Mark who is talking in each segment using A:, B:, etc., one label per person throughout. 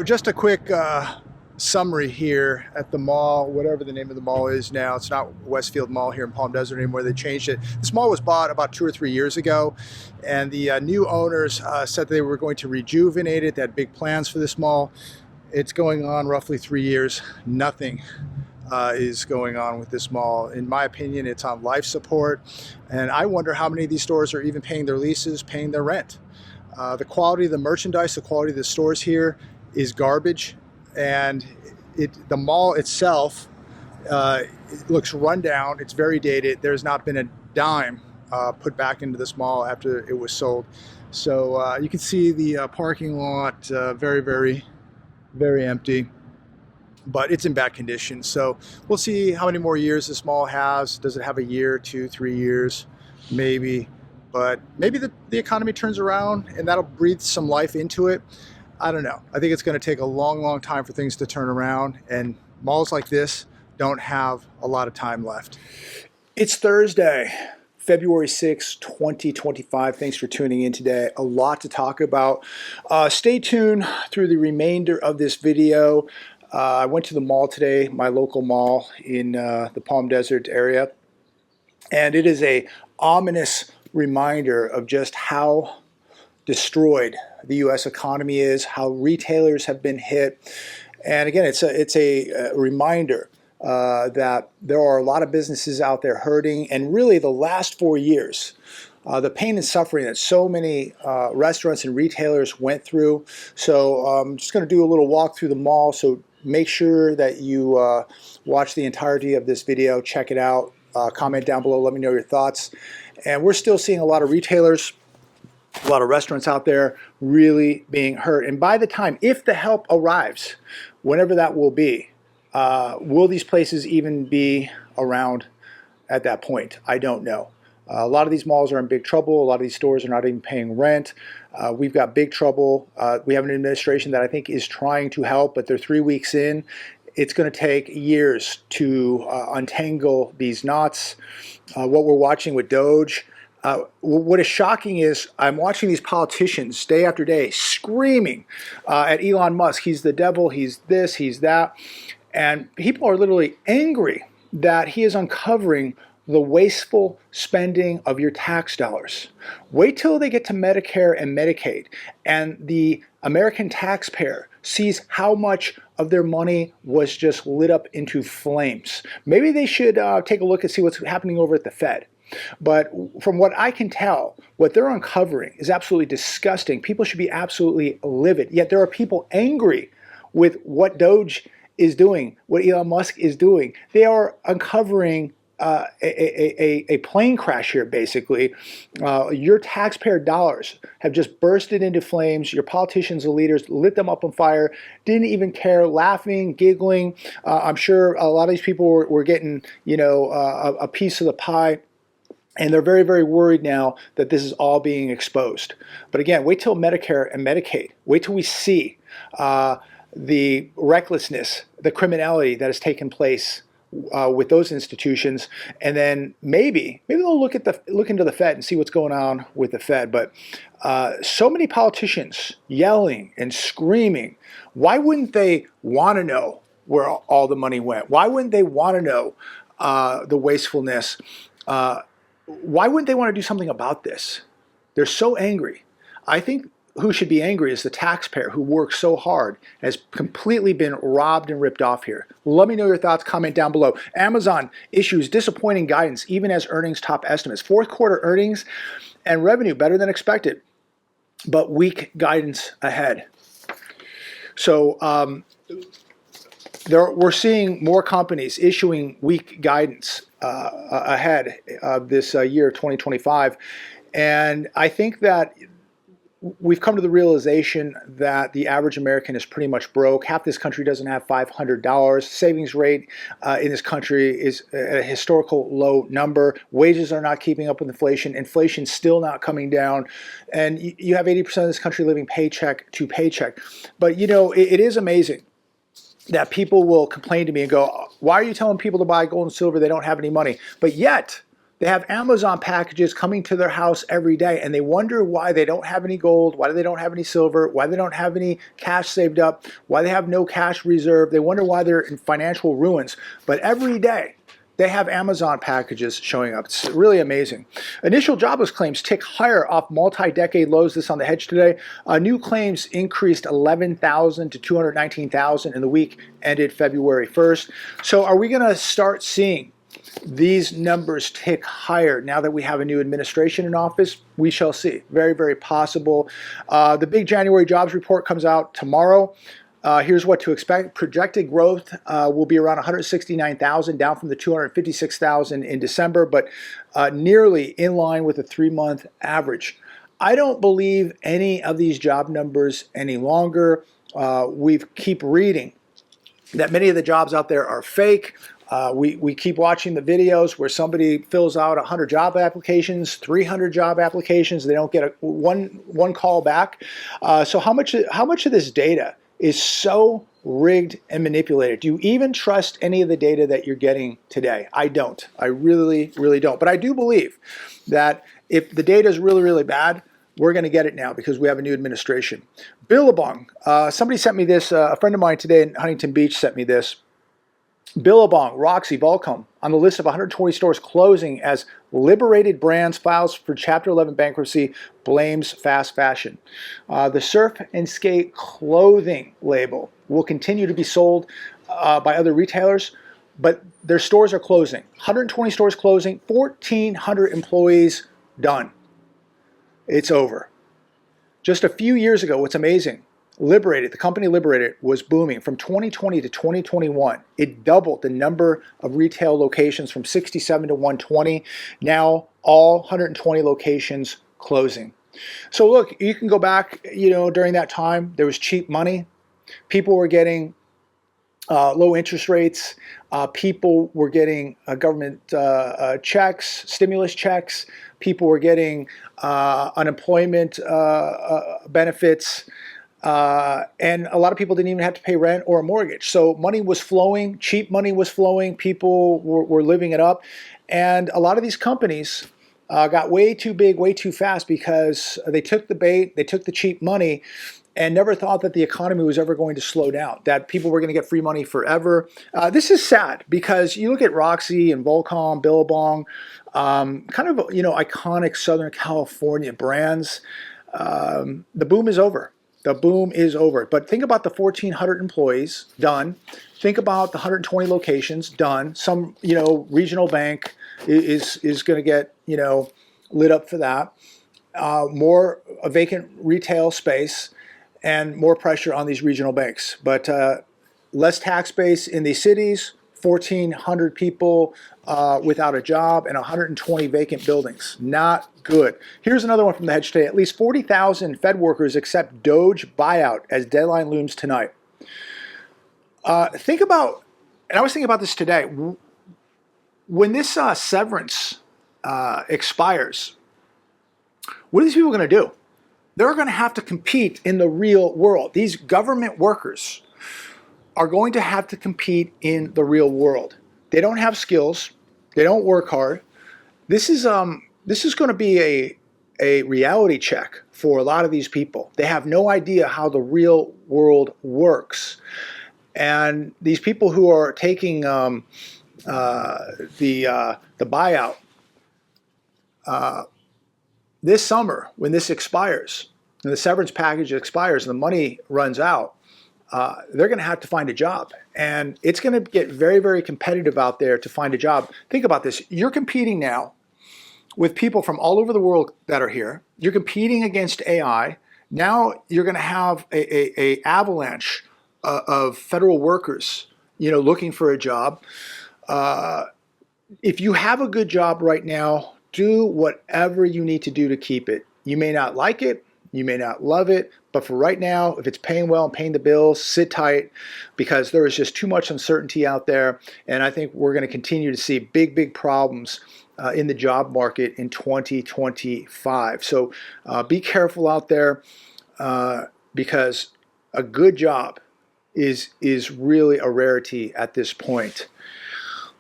A: Just a quick summary here at the mall, whatever the name of the mall is now. It's not Westfield Mall here in Palm Desert anymore. They changed it. This mall was bought about 2 or 3 years ago, and the new owners said they were going to rejuvenate it. They had big plans for this mall. It's going on roughly 3 years. Nothing is going on with this mall. In my opinion, it's on life support, and I wonder how many of these stores are even paying their leases, paying their rent. The quality of the merchandise, the quality of the stores here is garbage, and the mall itself it looks run down. It's very dated. There's not been a dime put back into this mall after it was sold. So you can see the parking lot very, very, very empty, but it's in bad condition. So we'll see how many more years this mall has. Does it have a year, 2, 3 years? Maybe. But maybe the economy turns around and that'll breathe some life into it. I don't know. I think it's going to take a long, long time for things to turn around, and malls like this don't have a lot of time left. It's Thursday, February 6, 2025. Thanks for tuning in today. A lot to talk about. Stay tuned through the remainder of this video. I went to the mall today, my local mall in the Palm Desert area, and it is a ominous reminder of just how destroyed the U.S. economy is, how retailers have been hit. And again, it's a reminder that there are a lot of businesses out there hurting. And really the last 4 years, the pain and suffering that so many restaurants and retailers went through. So I'm just going to do a little walk through the mall. So make sure that you watch the entirety of this video, check it out, comment down below, let me know your thoughts. And we're still seeing a lot of retailers, a lot of restaurants out there really being hurt. And by the time, if the help arrives, whenever that will be, will these places even be around at that point? I don't know. A lot of these malls are in big trouble. A lot of these stores are not even paying rent. We've got big trouble. We have an administration that I think is trying to help, but they're 3 weeks in. It's going to take years to untangle these knots. What we're watching with DOGE, what is shocking is I'm watching these politicians day after day screaming at Elon Musk. He's the devil, he's this, he's that. And people are literally angry that he is uncovering the wasteful spending of your tax dollars. Wait till they get to Medicare and Medicaid and the American taxpayer sees how much of their money was just lit up into flames. Maybe they should take a look and see what's happening over at the Fed. But from what I can tell, what they're uncovering is absolutely disgusting. People should be absolutely livid. Yet there are people angry with what DOGE is doing, what Elon Musk is doing. They are uncovering a plane crash here, basically. Your taxpayer dollars have just bursted into flames. Your politicians and leaders lit them up on fire, didn't even care, laughing, giggling. I'm sure a lot of these people were getting, a piece of the pie. And they're very, very worried now that this is all being exposed. But again, wait till Medicare and Medicaid. Wait till we see the recklessness, the criminality that has taken place with those institutions, and then maybe they'll look into the Fed and see what's going on with the Fed. But so many politicians yelling and screaming. Why wouldn't they want to know where all the money went? Why wouldn't they want to know the wastefulness? Why wouldn't they want to do something about this? They're so angry. I think who should be angry is the taxpayer who works so hard, has completely been robbed and ripped off here. Let me know your thoughts, comment down below. Amazon issues disappointing guidance even as earnings top estimates. Fourth quarter earnings and revenue better than expected, but weak guidance ahead. So we're seeing more companies issuing weak guidance ahead of this year 2025, and I think that we've come to the realization that the average American is pretty much broke. Half this country doesn't have $500. Savings rate in this country is at a historical low number. Wages are not keeping up with inflation. Inflation's still not coming down. And you have 80% of this country living paycheck to paycheck. But it is amazing that people will complain to me and go, why are you telling people to buy gold and silver? They don't have any money. But yet, They have Amazon packages coming to their house every day, and they wonder why they don't have any gold, why they don't have any silver, why they don't have any cash saved up, why they have no cash reserve. They wonder why they're in financial ruins. But every day, they have Amazon packages showing up. It's really amazing. Initial jobless claims tick higher off multi-decade lows. This on the Hedge today. New claims increased 11,000 to 219,000 in the week ended February 1st. So are we going to start seeing these numbers tick higher now that we have a new administration in office? We shall see. Very, very possible. The big January jobs report comes out tomorrow. Here's what to expect. Projected growth will be around 169,000, down from the 256,000 in December, but nearly in line with the 3-month average. I don't believe any of these job numbers any longer. We keep reading that many of the jobs out there are fake. We keep watching the videos where somebody fills out 100 job applications, 300 job applications. They don't get one call back. So how much of this data is so rigged and manipulated? Do you even trust any of the data that you're getting today? I don't. I really, really don't. But I do believe that if the data is really, really bad, we're going to get it now because we have a new administration. Billabong. Somebody sent me this. A friend of mine today in Huntington Beach sent me this. Billabong, Roxy, Volcom on the list of 120 stores closing as Liberated Brands files for Chapter 11 bankruptcy, blames fast fashion. The surf and skate clothing label will continue to be sold by other retailers, but their stores are closing. 120 stores closing, 1,400 employees done. It's over. Just a few years ago, what's amazing, Liberated, the company Liberated, was booming. From 2020 to 2021, it doubled the number of retail locations from 67 to 120. Now, all 120 locations closing. So look, you can go back, during that time, there was cheap money. People were getting low interest rates. People were getting government checks, stimulus checks. People were getting unemployment benefits. And a lot of people didn't even have to pay rent or a mortgage. So money was flowing, cheap money was flowing, people were living it up. And a lot of these companies got way too big, way too fast because they took the bait, they took the cheap money and never thought that the economy was ever going to slow down, that people were going to get free money forever. This is sad because you look at Roxy and Volcom, Billabong, kind of, iconic Southern California brands. The boom is over. The boom is over. But think about the 1,400 employees, done. Think about the 120 locations, done. Some, regional bank is going to get, lit up for that. More vacant retail space and more pressure on these regional banks. But less tax base in these cities, 1,400 people without a job, and 120 vacant buildings. Not good. Here's another one from the Hedge today. At least 40,000 Fed workers accept DOGE buyout as deadline looms tonight. Think about, and I was thinking about this today, when this severance expires, what are these people going to do? They're going to have to compete in the real world. These government workers are going to have to compete in the real world. They don't have skills. They don't work hard. This is going to be a reality check for a lot of these people. They have no idea how the real world works. And these people who are taking the buyout this summer, when this expires, and the severance package expires and the money runs out, they're going to have to find a job. And it's going to get very, very competitive out there to find a job. Think about this. You're competing now with people from all over the world that are here. You're competing against AI. Now you're going to have a avalanche of federal workers, looking for a job. If you have a good job right now, do whatever you need to do to keep it. You may not like it. You may not love it, but for right now, if it's paying well and paying the bills, sit tight because there is just too much uncertainty out there. And I think we're going to continue to see big, big problems in the job market in 2025. So be careful out there because a good job is really a rarity at this point.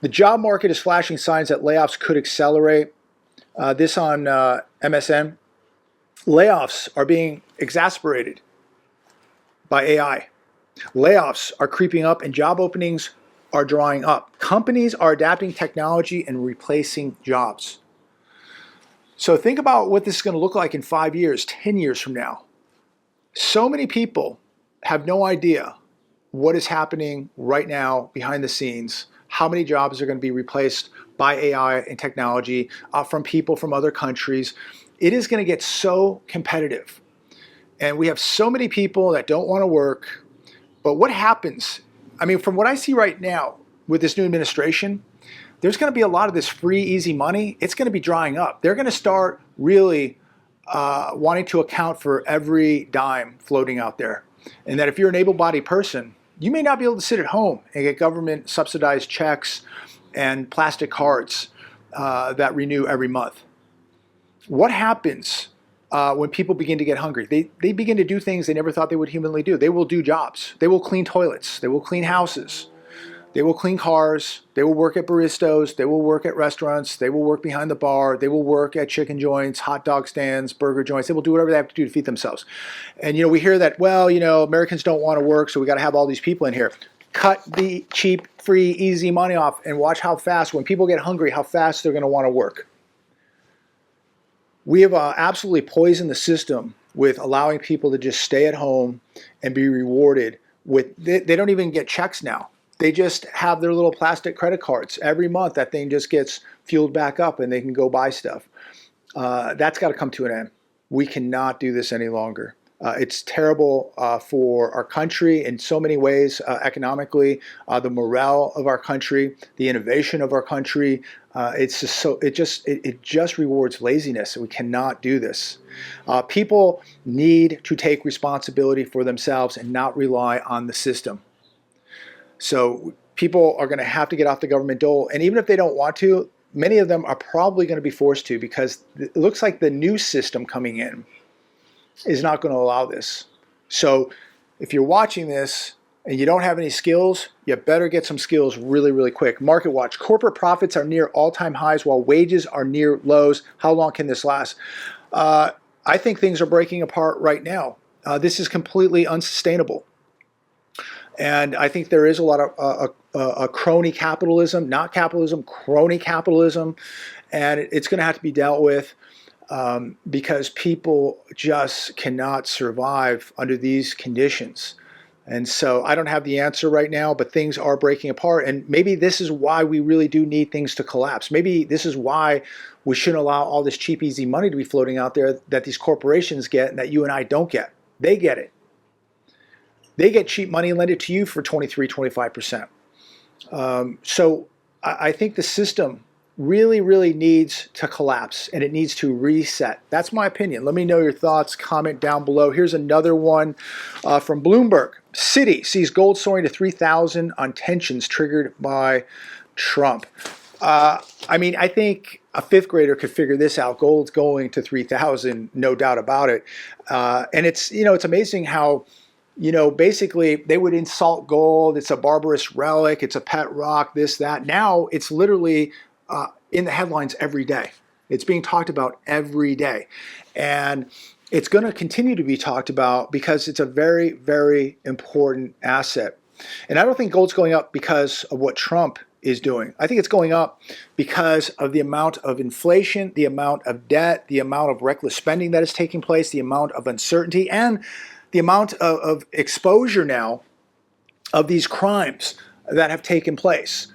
A: The job market is flashing signs that layoffs could accelerate. This on MSN. Layoffs are being exacerbated by AI. Layoffs are creeping up and job openings are drying up. Companies are adapting technology and replacing jobs. So think about what this is going to look like in 5 years, 10 years from now. So many people have no idea what is happening right now behind the scenes, how many jobs are going to be replaced by AI and technology from people from other countries. It is going to get so competitive. And we have so many people that don't want to work. But what happens? I mean, from what I see right now with this new administration, there's going to be a lot of this free, easy money. It's going to be drying up. They're going to start really wanting to account for every dime floating out there. And that if you're an able-bodied person, you may not be able to sit at home and get government subsidized checks and plastic cards that renew every month. What happens when people begin to get hungry? They begin to do things they never thought they would humanly do. They will do jobs. They will clean toilets. They will clean houses. They will clean cars. They will work at baristas. They will work at restaurants. They will work behind the bar. They will work at chicken joints, hot dog stands, burger joints. They will do whatever they have to do to feed themselves. And we hear that, well, Americans don't want to work, so we got to have all these people in here. Cut the cheap, free, easy money off and watch how fast, when people get hungry, how fast they're going to want to work. We have absolutely poisoned the system with allowing people to just stay at home and be rewarded with, they don't even get checks now. They just have their little plastic credit cards. Every month that thing just gets fueled back up and they can go buy stuff. That's got to come to an end. We cannot do this any longer. It's terrible for our country in so many ways, economically, the morale of our country, the innovation of our country. It's just it just rewards laziness. We cannot do this. People need to take responsibility for themselves and not rely on the system. So people are going to have to get off the government dole, and even if they don't want to, many of them are probably going to be forced to, because it looks like the new system coming in is not going to allow this. So if you're watching this and you don't have any skills, you better get some skills really, really quick. Market watch. Corporate profits are near all-time highs while wages are near lows. How long can this last? I think things are breaking apart right now. This is completely unsustainable. And I think there is a lot of crony capitalism, not capitalism, crony capitalism. And it's going to have to be dealt with. Because people just cannot survive under these conditions. And so I don't have the answer right now, but things are breaking apart. And maybe this is why we really do need things to collapse. Maybe this is why we shouldn't allow all this cheap, easy money to be floating out there that these corporations get and that you and I don't get. They get it. They get cheap money and lend it to you for 23, 25%. So I think the system really, really needs to collapse, and it needs to reset. That's my opinion. Let me know your thoughts. Comment down below. Here's another one from Bloomberg. Citi sees gold soaring to 3,000 on tensions triggered by Trump. I mean, I think a fifth grader could figure this out. Gold's going to 3,000, no doubt about it. And it's, it's amazing how, basically they would insult gold. It's a barbarous relic. It's a pet rock, this, that. Now it's literally in the headlines every day. It's being talked about every day. And it's going to continue to be talked about because it's a very, very important asset. And I don't think gold's going up because of what Trump is doing. I think it's going up because of the amount of inflation, the amount of debt, the amount of reckless spending that is taking place, the amount of uncertainty, and the amount of exposure now of these crimes that have taken place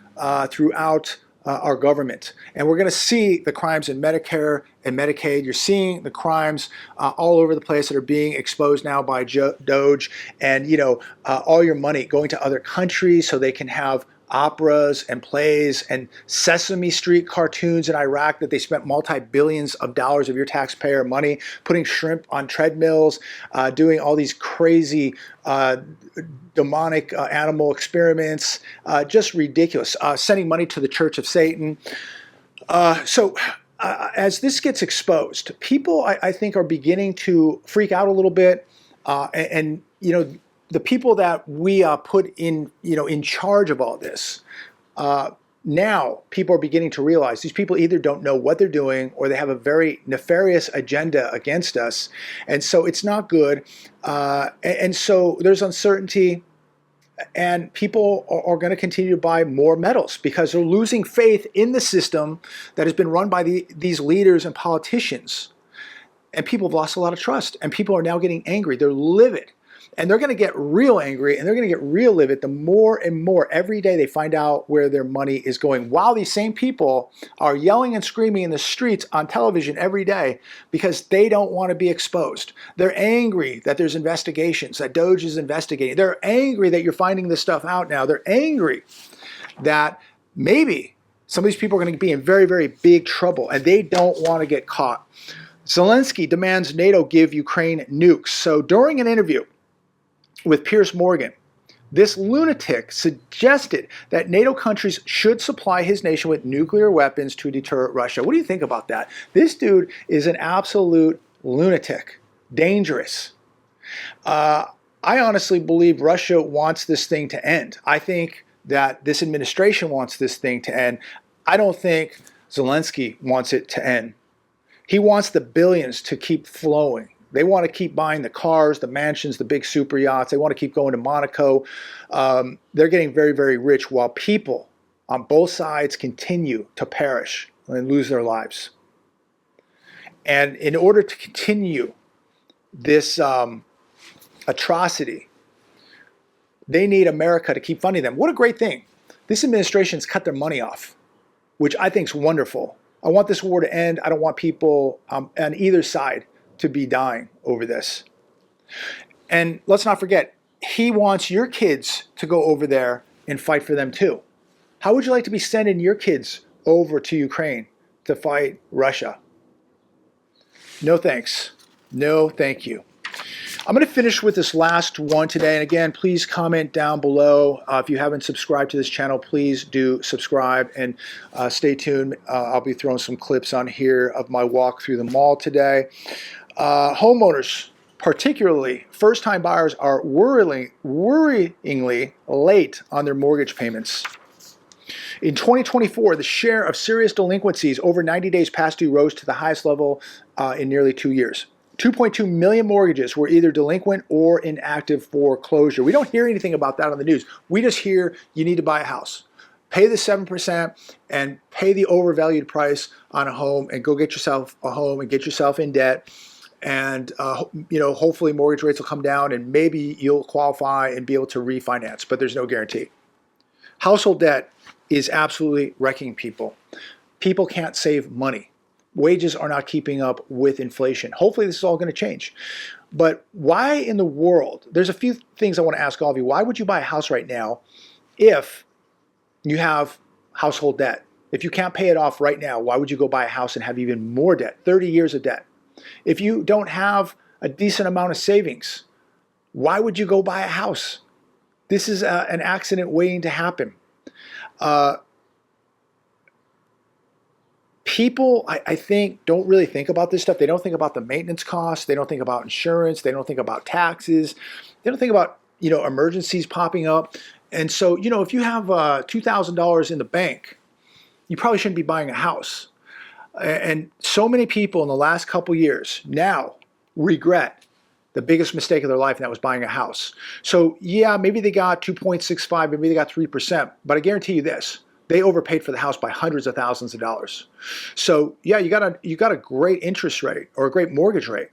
A: throughout our government. And we're going to see the crimes in Medicare and Medicaid. You're seeing the crimes all over the place that are being exposed now by DOGE, and all your money going to other countries so they can have operas and plays and Sesame Street cartoons in Iraq that they spent multi-billions of dollars of your taxpayer money, putting shrimp on treadmills, doing all these crazy demonic animal experiments, just ridiculous, sending money to the Church of Satan. So as this gets exposed, people, I think, are beginning to freak out a little bit, and the people that we put in, in charge of all this, now people are beginning to realize these people either don't know what they're doing or they have a very nefarious agenda against us. And so it's not good. And so there's uncertainty, and people are going to continue to buy more metals because they're losing faith in the system that has been run by these leaders and politicians. And people have lost a lot of trust, and people are now getting angry. They're livid. And they're going to get real angry, and they're going to get real livid the more and more every day they find out where their money is going. While these same people are yelling and screaming in the streets on television every day because they don't want to be exposed. They're angry that there's investigations, that DOGE is investigating. They're angry that you're finding this stuff out now. They're angry that maybe some of these people are going to be in very, very big trouble, and they don't want to get caught. Zelensky demands NATO give Ukraine nukes. So during an interview with Piers Morgan, this lunatic suggested that NATO countries should supply his nation with nuclear weapons to deter Russia. What do you think about that? This dude is an absolute lunatic, dangerous. I honestly believe Russia wants this thing to end. I think that this administration wants this thing to end. I don't think Zelensky wants it to end. He wants the billions to keep flowing. They want to keep buying the cars, the mansions, the big super yachts. They want to keep going to Monaco. They're getting very, very rich while people on both sides continue to perish and lose their lives. And in order to continue this atrocity, they need America to keep funding them. What a great thing. This administration's cut their money off, which I think is wonderful. I want this war to end. I don't want people on either side to be dying over this. And let's not forget, he wants your kids to go over there and fight for them too. How would you like to be sending your kids over to Ukraine to fight Russia? No thanks. No thank you. I'm going to finish with this last one today. And again, please comment down below. If you haven't subscribed to this channel, please do subscribe and stay tuned. I'll be throwing some clips on here of my walk through the mall today. Homeowners, particularly first-time buyers, are worryingly late on their mortgage payments. In 2024, the share of serious delinquencies over 90 days past due rose to the highest level in nearly 2 years. 2.2 million mortgages were either delinquent or in active foreclosure. We don't hear anything about that on the news. We just hear you need to buy a house. Pay the 7% and pay the overvalued price on a home and go get yourself a home and get yourself in debt. And hopefully mortgage rates will come down and maybe you'll qualify and be able to refinance, but there's no guarantee. Household debt is absolutely wrecking people. People can't save money. Wages are not keeping up with inflation. Hopefully this is all going to change. But why in the world, there's a few things I want to ask all of you. Why would you buy a house right now if you have household debt? If you can't pay it off right now, why would you go buy a house and have even more debt? 30 years of debt. If you don't have a decent amount of savings, why would you go buy a house? This is an accident waiting to happen. People, I think, don't really think about this stuff. They don't think about the maintenance costs. They don't think about insurance. They don't think about taxes. They don't think about, emergencies popping up. And so, if you have $2,000 in the bank, you probably shouldn't be buying a house. And so many people in the last couple years now regret the biggest mistake of their life, and that was buying a house. So yeah, maybe they got 2.65, maybe they got 3%, but I guarantee you this, they overpaid for the house by hundreds of thousands of dollars. So yeah, you got a great interest rate or a great mortgage rate,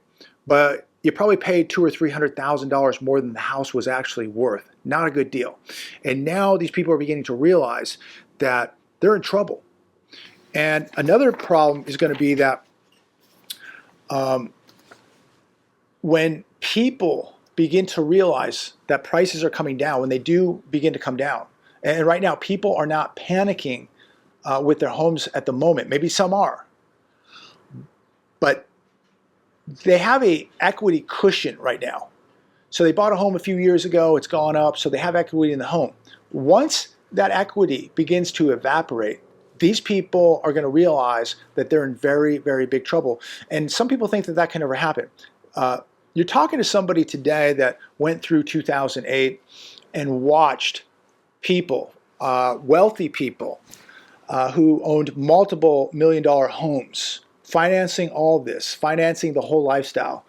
A: but you probably paid $200,000 or $300,000 more than the house was actually worth. Not a good deal. And now these people are beginning to realize that they're in trouble. And another problem is going to be that when people begin to realize that prices are coming down, when they do begin to come down, and right now people are not panicking with their homes at the moment. Maybe some are, but they have a equity cushion right now. So they bought a home a few years ago, it's gone up, so they have equity in the home. Once that equity begins to evaporate, these people are going to realize that they're in very, very big trouble. And some people think that that can never happen. You're talking to somebody today that went through 2008 and watched people, wealthy people, who owned multiple $1 million homes, financing all this, financing the whole lifestyle.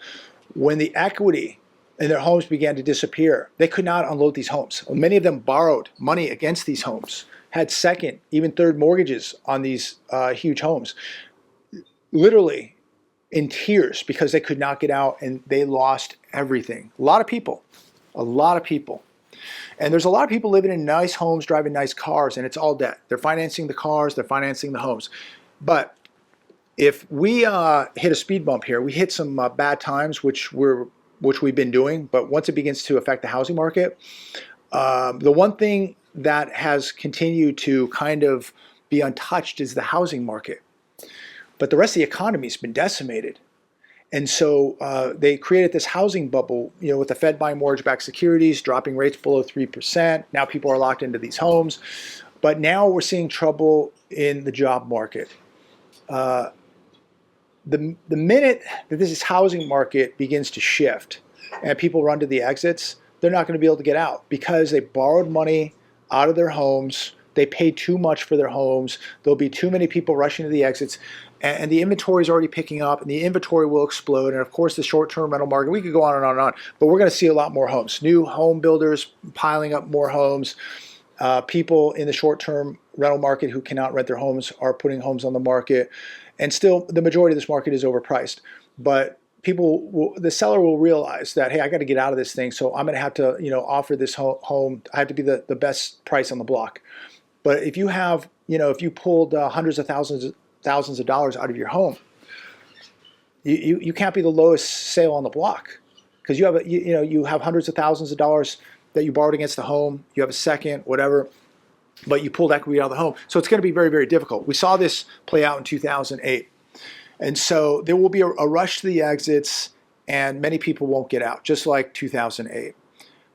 A: When the equity in their homes began to disappear, they could not unload these homes. Many of them borrowed money against these homes, had second, even third mortgages on these huge homes, literally in tears because they could not get out and they lost everything. A lot of people. And there's a lot of people living in nice homes, driving nice cars, and it's all debt. They're financing the cars, they're financing the homes. But if we hit a speed bump here, we hit some bad times, which we've been doing, but once it begins to affect the housing market, the one thing that has continued to kind of be untouched is the housing market. But the rest of the economy has been decimated. And so they created this housing bubble, with the Fed buying mortgage-backed securities, dropping rates below 3%. Now people are locked into these homes. But now we're seeing trouble in the job market. The minute that this housing market begins to shift and people run to the exits, they're not going to be able to get out because they borrowed money out of their homes. They paid too much for their homes. There'll be too many people rushing to the exits. And the inventory is already picking up, and the inventory will explode. And of course, the short-term rental market, we could go on and on and on, but we're going to see a lot more homes. New home builders piling up more homes. People in the short-term rental market who cannot rent their homes are putting homes on the market. And still, the majority of this market is overpriced. But the seller will realize that, hey, I got to get out of this thing, so I'm going to have to, offer this home. I have to be the best price on the block. But if you have, if you pulled hundreds of thousands of dollars out of your home, you can't be the lowest sale on the block because you have hundreds of thousands of dollars that you borrowed against the home. You have a second, whatever, but you pulled equity out of the home. So it's going to be very, very difficult. We saw this play out in 2008. And so there will be a rush to the exits, and many people won't get out, just like 2008.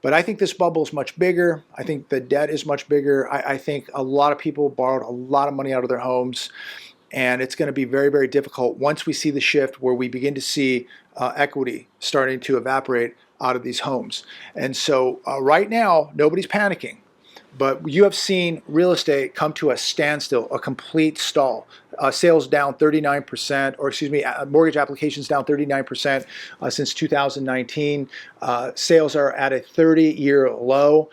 A: But I think this bubble is much bigger. I think the debt is much bigger. I think a lot of people borrowed a lot of money out of their homes. And it's going to be very, very difficult once we see the shift where we begin to see equity starting to evaporate out of these homes. And so right now, nobody's panicking. But you have seen real estate come to a standstill, a complete stall. Sales down 39%, mortgage applications down 39% since 2019. Sales are at a 30-year low.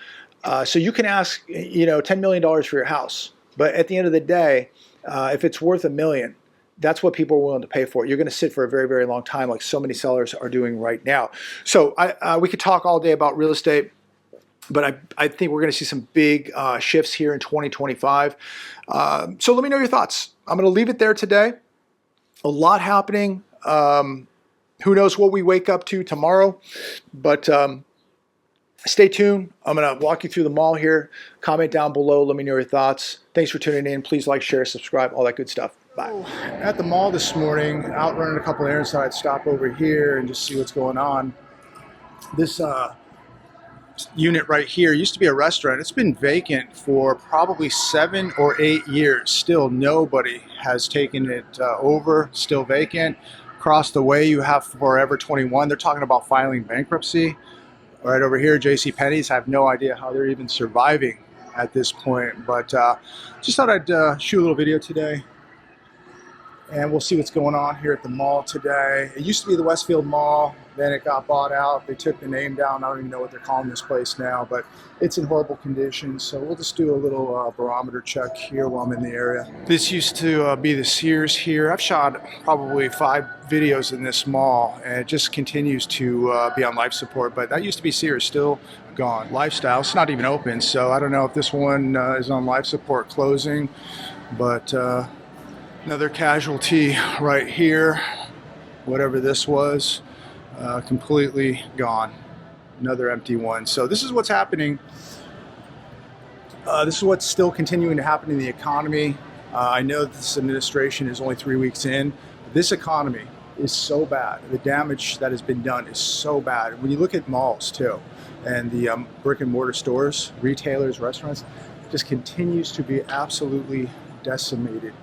A: So you can ask, $10 million for your house. But at the end of the day, if it's worth $1 million, that's what people are willing to pay for. You're going to sit for a very, very long time, like so many sellers are doing right now. So we could talk all day about real estate, but I think we're going to see some big shifts here in 2025. So let me know your thoughts. I'm going to leave it there today. A lot happening. Who knows what we wake up to tomorrow, but stay tuned. I'm going to walk you through the mall here. Comment down below. Let me know your thoughts. Thanks for tuning in. Please like, share, subscribe, all that good stuff. Bye. At the mall this morning, out running a couple errands, so I'd stop over here and just see what's going on. This unit right here used to be a restaurant. It's been vacant for probably 7 or 8 years. Still nobody has taken it over. Still vacant. Across the way you have Forever 21. They're talking about filing bankruptcy. Right over here, JCPenney's. I have no idea how they're even surviving at this point, but just thought I'd shoot a little video today, and we'll see what's going on here at the mall today. It used to be the Westfield Mall, then it got bought out. They took the name down. I don't even know what they're calling this place now, but it's in horrible condition. So we'll just do a little barometer check here while I'm in the area. This used to be the Sears here. I've shot probably 5 videos in this mall, and it just continues to be on life support. But that used to be Sears, still gone. Lifestyle, it's not even open, so I don't know if this one is on life support closing, but another casualty right here, whatever this was, completely gone. Another empty one. So this is what's happening. This is what's still continuing to happen in the economy. I know this administration is only 3 weeks in. This economy is so bad. The damage that has been done is so bad. When you look at malls too, and the brick and mortar stores, retailers, restaurants, just continues to be absolutely decimated.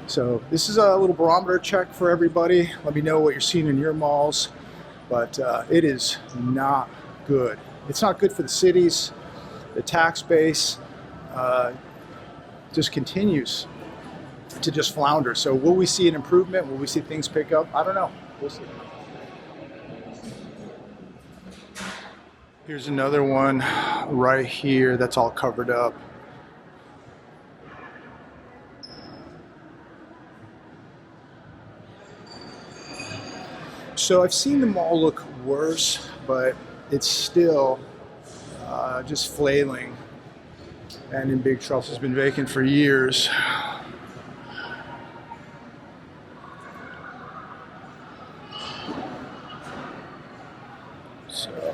A: So this is a little barometer check for everybody. Let me know what you're seeing in your malls, but it is not good. It's not good for the cities. The tax base just continues to just flounder. So will we see an improvement? Will we see things pick up? I don't know. We'll see. Here's another one right here that's all covered up. So I've seen them all look worse, but it's still just flailing and in big trouble. It's been vacant for years. So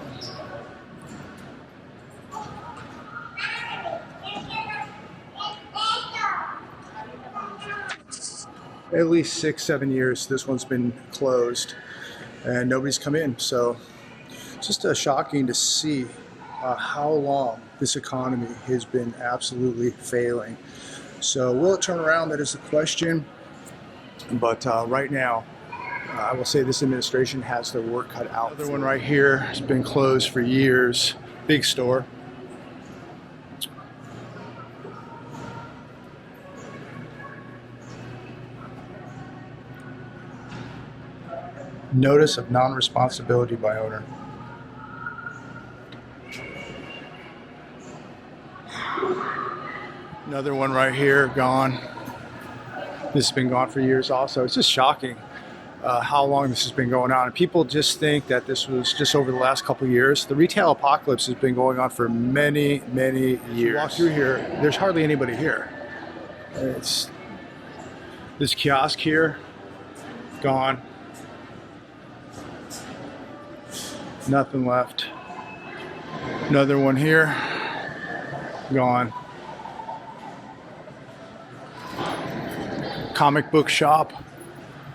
A: at least 6-7 years this one's been closed and nobody's come in. So it's just shocking to see how long this economy has been absolutely failing. So will it turn around? That is the question. But right now, I will say this administration has their work cut out. Another one right here has been closed for years. Big store. Notice of non-responsibility by owner. Another one right here, gone. This has been gone for years also. It's just shocking how long this has been going on. And people just think that this was just over the last couple of years. The retail apocalypse has been going on for many, many years. Walk through here, there's hardly anybody here. It's this kiosk here, gone. Nothing left. Another one here, gone. Comic book shop,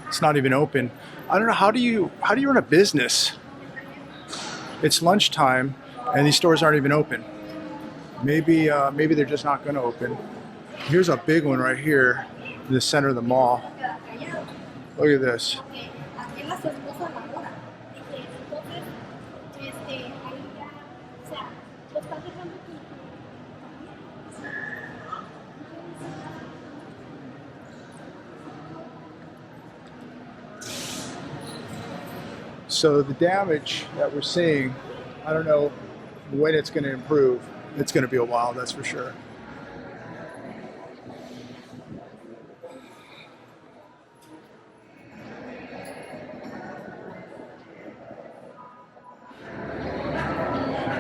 A: it's not even open. I don't know, how do you run a business? It's lunchtime and these stores aren't even open. Maybe they're just not going to open. Here's a big one right here in the center of the mall. Look at this. So the damage that we're seeing, I don't know when it's going to improve. It's going to be a while, that's for sure.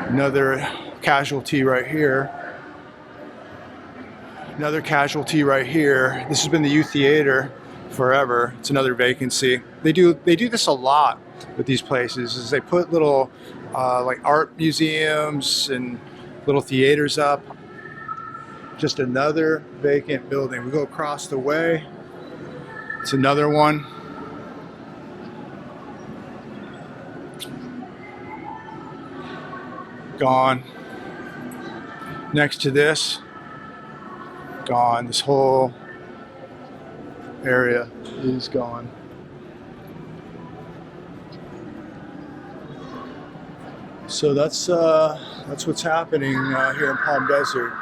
A: Another casualty right here. Another casualty right here. This has been the youth theater forever. It's another vacancy. They do this a lot with these places, is they put little like art museums and little theaters up. Just another vacant building. We go across the way. It's another one. Gone. Next to this, gone. This whole area is gone. So that's what's happening here in Palm Desert.